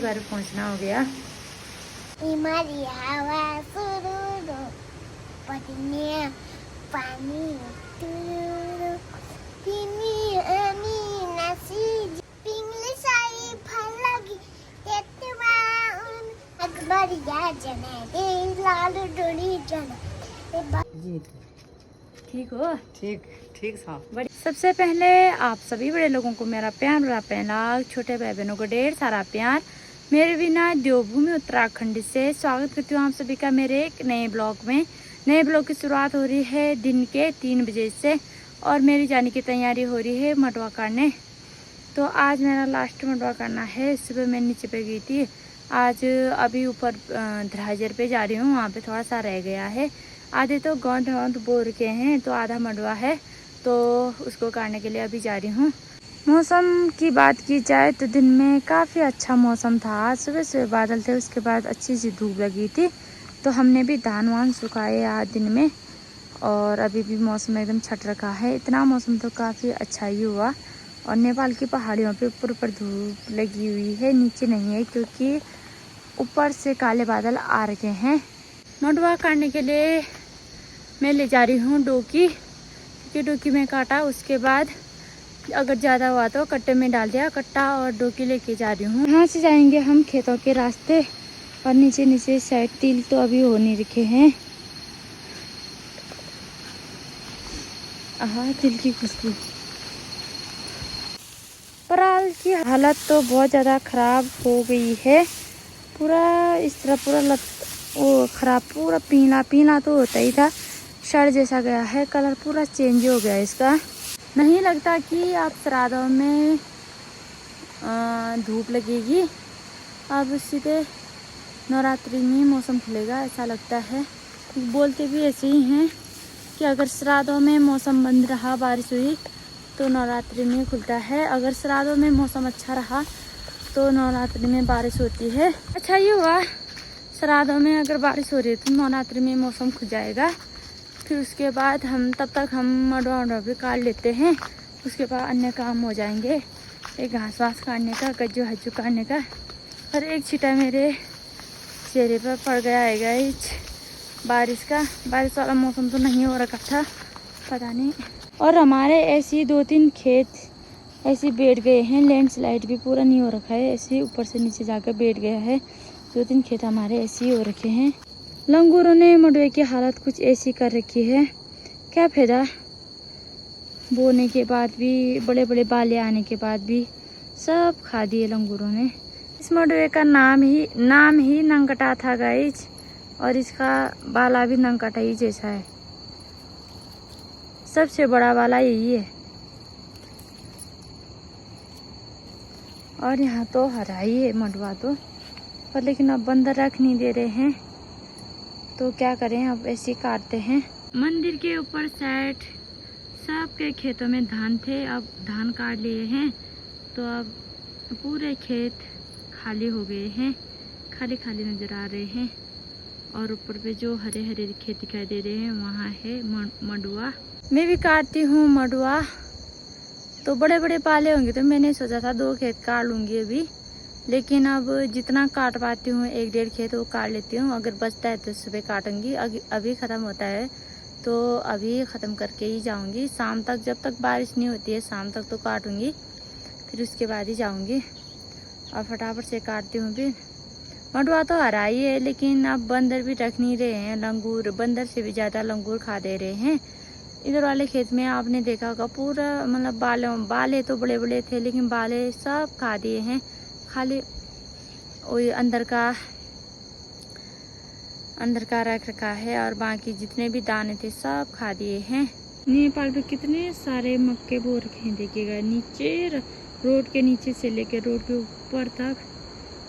घर पहुंचना हो गया। जी ठीक हो? ठीक ठीक साहब। सबसे पहले आप सभी बड़े लोगों को मेरा प्यार भरा प्रणाम, छोटे भाई बहनों को ढेर सारा प्यार। मेरे बिना देवभूमि उत्तराखंड से स्वागत करती हूँ आप सभी का मेरे एक नए ब्लॉग में। नए ब्लॉग की शुरुआत हो रही है दिन के 3 बजे से और मेरी जाने की तैयारी हो रही है मडवा काटने। तो आज मेरा लास्ट मडवा करना है। सुबह मैं नीचे पे गई थी, आज अभी ऊपर धराजर पे जा रही हूँ, वहाँ पे थोड़ा सा रह गया है। आधे तो गौंद बोर के हैं तो आधा मडवा है, तो उसको काटने के लिए अभी जा रही हूँ। मौसम की बात की जाए तो दिन में काफ़ी अच्छा मौसम था। सुबह सुबह बादल थे, उसके बाद अच्छी सी धूप लगी थी, तो हमने भी धान वान सुखाए आज दिन में। और अभी भी मौसम एकदम छट रखा है। इतना मौसम तो काफ़ी अच्छा ही हुआ। और नेपाल की पहाड़ियों पे ऊपर ऊपर धूप लगी हुई है, नीचे नहीं है क्योंकि ऊपर से काले बादल आ रखे हैं। मडवा काटने के लिए मैं ले जा रही हूँ डोकी, क्योंकि डोकी में काटा, उसके बाद अगर ज़्यादा हुआ तो कट्टे में डाल दिया। कट्टा और डोकी लेके जा रही हूँ। यहाँ से जाएंगे हम खेतों के रास्ते और नीचे नीचे साइड तिल तो अभी हो नहीं रखे हैं। तिल की खुशबू। पराल की हालत तो बहुत ज़्यादा ख़राब हो गई है। पूरा इस तरह पूरा ख़राब, पूरा पीला पीला तो होता ही था, सड़ जैसा गया है, कलर पूरा चेंज हो गया इसका। नहीं लगता कि अब श्राद्धों में धूप लगेगी। अब सीधे नवरात्रि में मौसम खुलेगा ऐसा लगता है। बोलते भी ऐसे ही हैं कि अगर श्राद्धों में मौसम बंद रहा, बारिश हुई तो नवरात्रि में खुलता है। अगर श्राद्धों में मौसम अच्छा रहा तो नवरात्रि में बारिश होती है। अच्छा ये हुआ, श्राद्धों में अगर बारिश हो रही है तो नवरात्रि में मौसम खुल जाएगा। फिर उसके बाद तब तक हम मडवा भी काट लेते हैं। उसके बाद अन्य काम हो जाएंगे, एक घास वास काटने का, गज्जू हज्जू काटने का। और एक छींटा मेरे चेहरे पर पड़ गया है बारिश का। बारिश वाला मौसम तो नहीं हो रखा था, पता नहीं। और हमारे ऐसे 2-3 खेत ऐसे बैठ गए हैं, लैंडस्लाइड भी पूरा नहीं हो रखा है, ऐसे ऊपर से नीचे जाकर बैठ गया है। 2-3 खेत हमारे ऐसे ही हो रखे हैं। लंगूरों ने मडवे की हालत कुछ ऐसी कर रखी है, क्या फायदा। बोने के बाद भी, बड़े बड़े बाले आने के बाद भी सब खा दिए लंगूरों ने। इस मडवे का नाम ही नंगटा था गाइज, और इसका बाला भी नंगटा ही जैसा है। सबसे बड़ा बाला यही है। और यहाँ तो हरा ही है मडवा तो, पर लेकिन अब बंदर रख नहीं दे रहे हैं, तो क्या करें, अब ऐसे ही काटते हैं। मंदिर के ऊपर साइड सबके खेतों में धान थे, अब धान काट लिए हैं, तो अब पूरे खेत खाली हो गए हैं, खाली खाली नज़र आ रहे हैं। और ऊपर पे जो हरे हरे खेत दिखाई दे रहे हैं वहाँ है मडवा। मैं भी काटती हूँ मडवा, तो बड़े बड़े पाले होंगे तो मैंने सोचा था 2 खेत काट लूँगी अभी, लेकिन अब जितना काट पाती हूँ 1-1.5 खेत वो काट लेती हूँ। अगर बचता है तो सुबह काटूंगी, अभी ख़त्म होता है तो अभी ख़त्म करके ही जाऊँगी। शाम तक, जब तक बारिश नहीं होती है शाम तक तो काटूँगी, फिर उसके बाद ही जाऊँगी। और फटाफट से काटती हूँ। फिर मडवा तो हरा ही है, लेकिन अब बंदर भी रख नहीं रहे हैं। लंगूर, बंदर से भी ज़्यादा लंगूर खा दे रहे हैं। इधर वाले खेत में आपने देखा होगा पूरा, मतलब बाले तो बड़े बड़े थे, लेकिन बाले सब खा दिए हैं। खाली वही अंदर का रख रखा है, और बाकी जितने भी दाने थे सब खा दिए हैं। नेपाल में कितने सारे मक्के बो रखे हैं, देखिएगा नीचे, रोड के नीचे से लेकर रोड के ऊपर तक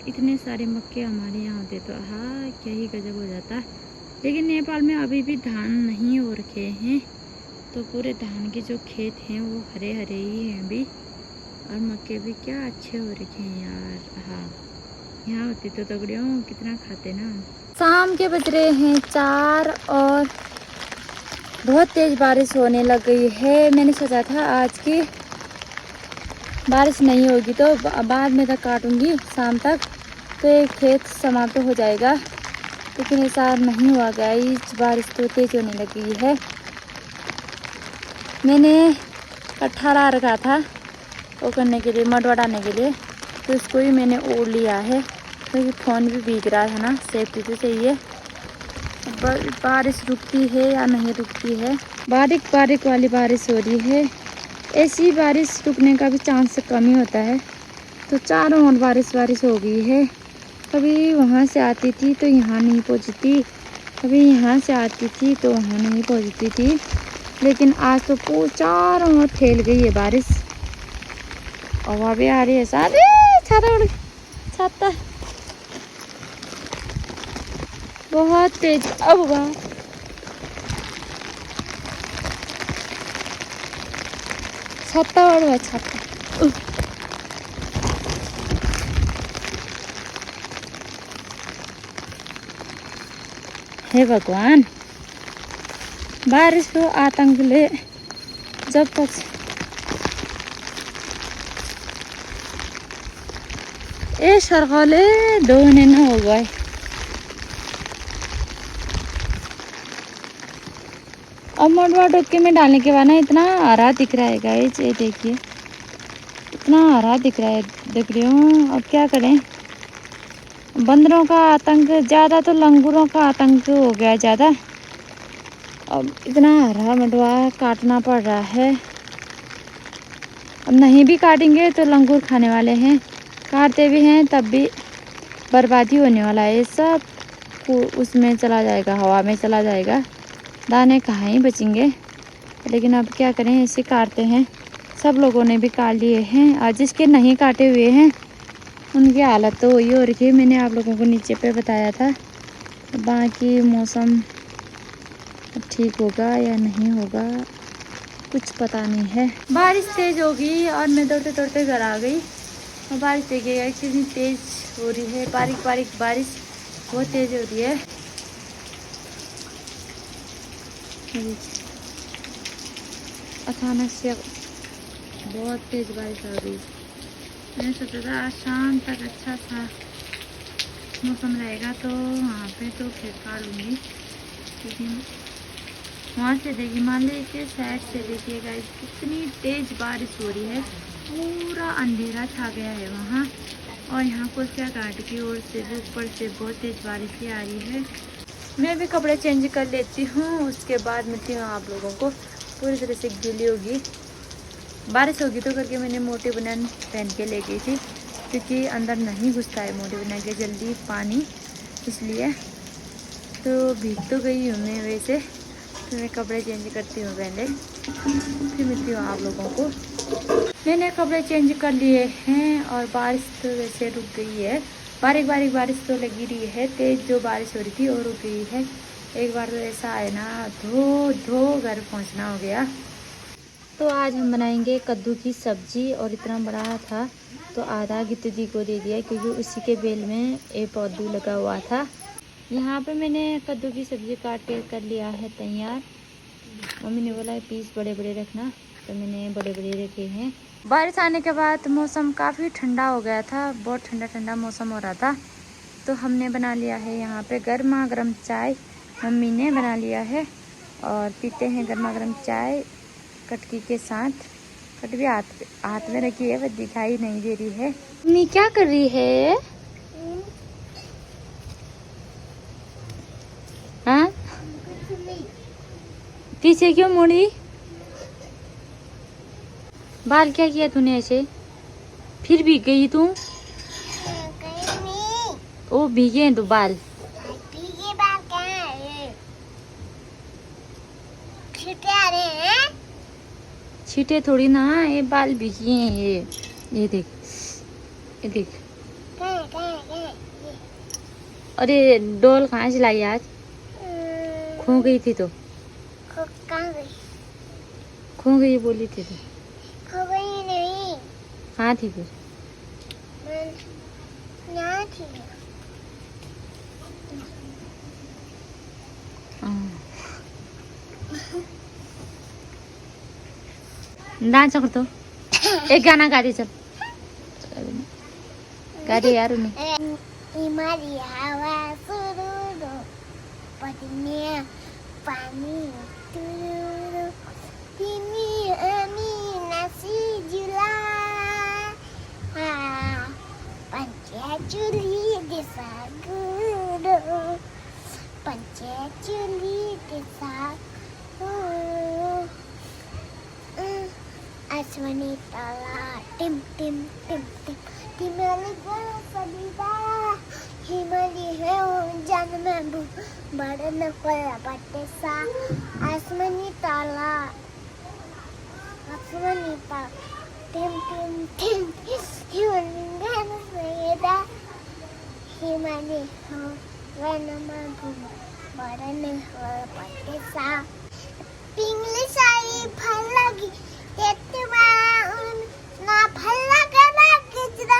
इतने सारे मक्के हमारे यहाँ होते तो हाँ क्या ही गजब हो जाता। लेकिन नेपाल में अभी भी धान नहीं हो रखे हैं, तो पूरे धान के जो खेत हैं वो हरे हरे ही हैं अभी। और मक्के भी क्या अच्छे हो रखे हैं यार। हाँ, यहाँ होती तो तगड़ियों कितना खाते ना। शाम के बज रहे हैं 4 और बहुत तेज़ बारिश होने लग गई है। मैंने सोचा था आज की बारिश नहीं होगी तो बाद में तक काटूंगी शाम तक, तो ये खेत समाप्त हो जाएगा, लेकिन ऐसा नहीं हुआ गाइस, बारिश तो तेज होने लगी है। मैंने कट्ठा ला रखा था वो करने के लिए, मडवा डालने के लिए, तो उसको ही मैंने ओढ़ लिया है क्योंकि फ़ोन भी भीग रहा है ना, सेफ्टी तो चाहिए। बारिश रुकती है या नहीं रुकती है, बारीक बारीक वाली बारिश हो रही है। ऐसी बारिश रुकने का भी चांस कम ही होता है। तो चारों ओर बारिश हो गई है। कभी वहाँ से आती थी तो यहाँ नहीं पहुँचती, कभी यहाँ से आती थी तो वहाँ नहीं पहुँचती थी, लेकिन आज तो चारों ओर फैल गई है बारिश। हवा भी आ रही है, साथ छाता उड़ छाता बहुत तेज। अब हुआ छाता उड़ हुआ छाता। हे भगवान, बारिश को आतंक ले जब तक ए सरगले डोने न हो गए। अब मडवा डोके में डालने के बाद ना इतना हरा दिख रहा है गाइस, ये देखिए इतना हरा दिख रहा है, देख रही हूँ। अब क्या करें, बंदरों का आतंक ज़्यादा तो लंगूरों का आतंक हो गया ज़्यादा। अब इतना हरा मडवा काटना पड़ रहा है। अब नहीं भी काटेंगे तो लंगूर खाने वाले हैं, काटते भी हैं तब भी बर्बादी होने वाला है। ये सब उसमें चला जाएगा, हवा में चला जाएगा, दाने कहाँ ही बचेंगे। लेकिन अब क्या करें, ऐसे काटते हैं। सब लोगों ने भी काट लिए हैं, और जिसके नहीं काटे हुए हैं उनकी हालत तो वही हो रही है। मैंने आप लोगों को नीचे पे बताया था। बाकी मौसम ठीक होगा या नहीं होगा कुछ पता नहीं है। बारिश तेज़ होगी और मैं दौड़ते दौड़ते घर आ गई। और बारिश देखिएगा कितनी तेज़ हो रही है, बारीक बारीक बारिश बहुत तेज़ हो रही है। अचानक से बहुत तेज़ बारिश आ गई। मैंने सोचा था आज शाम तक अच्छा सा मौसम रहेगा तो वहाँ पे तो खेत काटूँगी, लेकिन वहाँ से देखिए माले के साइड से देखिएगा कितनी तेज़ बारिश हो रही है, पूरा अंधेरा छा गया है वहाँ। और यहाँ कोसिया घाट की ओर से भी ऊपर से बहुत तेज़ बारिश भी आ रही है। मैं भी कपड़े चेंज कर लेती हूँ, उसके बाद मिलती हूँ आप लोगों को। पूरी तरह से गीली होगी, बारिश होगी तो करके मैंने मोटी बनियान पहन के ले गई थी, क्योंकि अंदर नहीं घुसता है मोटी बनियान के जल्दी पानी, इसलिए। तो भीग तो गई हूँ मैं वैसे, तो मैं कपड़े चेंज करती हूँ पहले, फिर मिलती हूँ आप लोगों को। मैंने कपड़े चेंज कर लिए हैं और बारिश तो वैसे रुक गई है। बारीक बारीक बारिश तो लगी रही है, तेज़ जो बारिश हो रही थी वो रुक गई है। एक बार तो ऐसा है ना, धो घर पहुँचना हो गया। तो आज हम बनाएंगे कद्दू की सब्जी, और इतना बड़ा था तो आधा गिट्टू दी को दे दिया, क्योंकि उसी के बेल में एक पौधू लगा हुआ था। यहाँ पे मैंने कद्दू की सब्जी काट के कर लिया है तैयार। मम्मी ने बोला पीस बड़े बड़े रखना, तो मैंने बड़े बड़े रखे हैं। बारिश आने के बाद मौसम काफ़ी ठंडा हो गया था, बहुत ठंडा ठंडा मौसम हो रहा था। तो हमने बना लिया है यहाँ पे गर्मा गर्म चाय, मम्मी ने बना लिया है, और पीते हैं गर्मा गर्म चाय कटकी के साथ। कट भी हाथ में रखी है, वह दिखाई नहीं दे रही है। मम्मी क्या कर रही है? हाँ, पीछे क्यों मुड़ी? बाल क्या किया तूने ऐसे? फिर भीग गई तू? ओ भीगे हैं तो बाल? भीगे बाल कहाँ है? छींटे आ रहे हैं? छींटे थोड़ी ना, ये बाल भीगे हैं ये देख, ये देख। कहाँ? अरे डोल कहाँ से लाई आज? खो गई थी तो? कहाँ गई? खो गई बोली थी तो? खो गई नहीं। कहाँ थी फिर? मैं यहाँ थी। डांस कर तो, एक गाना गा दे चल, गा दे यार उन्हें। हिमाली हवा सुरुरु पडने पानी तुरुरु तिमी अनि नसिजुला पंचचुली दिशा गुरु पंचचुली दिशा आसमानी तारा टिम टिम टिम टिम हिमाली गयो सबिता हिमाली है जान में बड़न कोला पटेसा आसमानी तारा टिम टिम टिम हिमाली गयो सबिता हिमाली हो वन में बड़न कोला पटेसा पिंगली साई फल लगी तेतवाउन ना भल्ला गना गजरा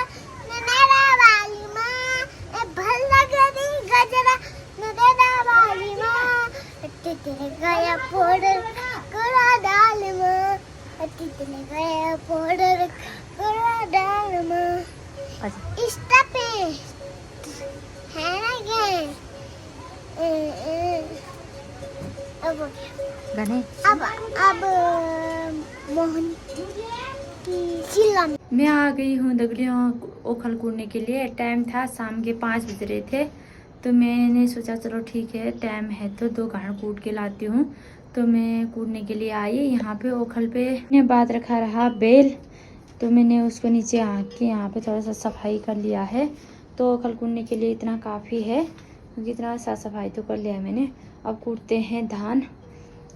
ननेरा वाली माँ भल्ला गनी गजरा ननेरा वाली माँ तितने गया पोडर करा डाल माँ तितने गया पोडर करा डाल माँ इस्टा पे है ना क्या अब गाने अब मोहन की चिल्ला मैं आ गई हूँ दगड़ियों ओखल कूदने के लिए। टाइम था शाम के 5 बज रहे थे, तो मैंने सोचा चलो ठीक है टाइम है तो 2 घाट कूद के लाती हूँ। तो मैं कूदने के लिए आई यहाँ पे ओखल पे। मैंने बात रखा रहा बेल, तो मैंने उसको नीचे आके यहाँ पे थोड़ा सा सफाई कर लिया है। तो ओखल कूदने के लिए इतना काफ़ी है, क्योंकि इतना साफ सफाई तो कर लिया मैंने। अब कूदते हैं धान,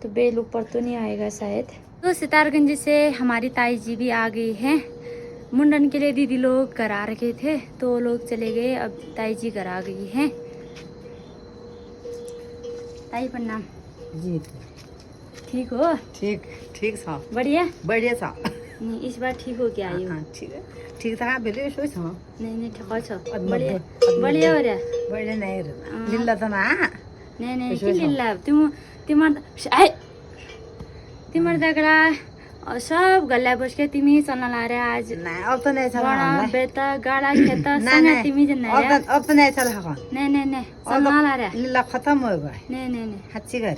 तो बेल ऊपर तो नहीं आएगा शायद। तो सितारगंज से हमारी ताई जी भी आ गई हैं। मुंडन के लिए दीदी लोग घर आ रखे थे, तो वो लोग चले गए, अब ताई जी घर आ गई हैं। ताई प्रणाम। जी ठीक हो? ठीक ठीक सा बढ़िया बढ़िया सा नहीं, इस बार ठीक हो क्या आई हो? हाँ ठीक है ठीक था बेले सोच हाँ नहीं ठिक छ अद्भुत, बढ़िया अद्भुत। बढ़िया हो रहा बढ़िया नहीं रे लिल्ला तो ना नहीं यसो के छ। लिल्ला तिम्रो दगडा सब गल्ला बस्के तिमी चल्न लारे आज ना अब तो नहीं चला बडा हमलाई। बेता गाडा खेत ना, सँग ना। तिमी जन अब तो नहीं चला हका नहीं चल्न लारे लिल्ला खत्म हो गए नहीं हच्ची गरे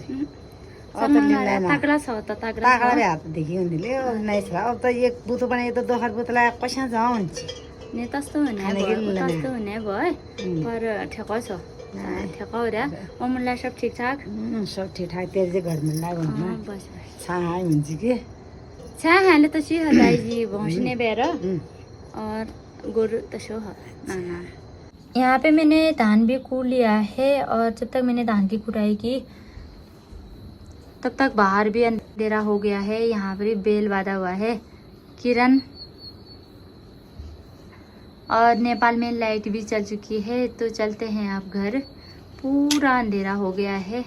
अब तो चल्न लिल्ला लारे ना तगडा छ त तगडा तागरे हात देखि उनीले नहीं छ अब तो एक बुतो बनाए तो 2 हात बुतला पैसा जाऊ हुन्छ नि तस्तो हुने खाने भयो गिल्ला तस्तो ना। हुने भयो पर ठेक छ ठेक हो रे अमुला सब ठीक ठाक सब ठीक ठाक तेरे जे घर में लागो न बस छाहाई हुन्छ कि हाले त छि हदाई जी भौंसने बेर हम्म। और गोरु तो शो है ना। यहाँ पे मैंने धान भी कूट लिया है, और जब तक मैंने धान की कुटाई की तब तक बाहर भी अंधेरा हो गया है। यहाँ पर भी बेल बांधा हुआ है किरण, और नेपाल में लाइट भी चल चुकी है। तो चलते हैं अब घर, पूरा अंधेरा हो गया है।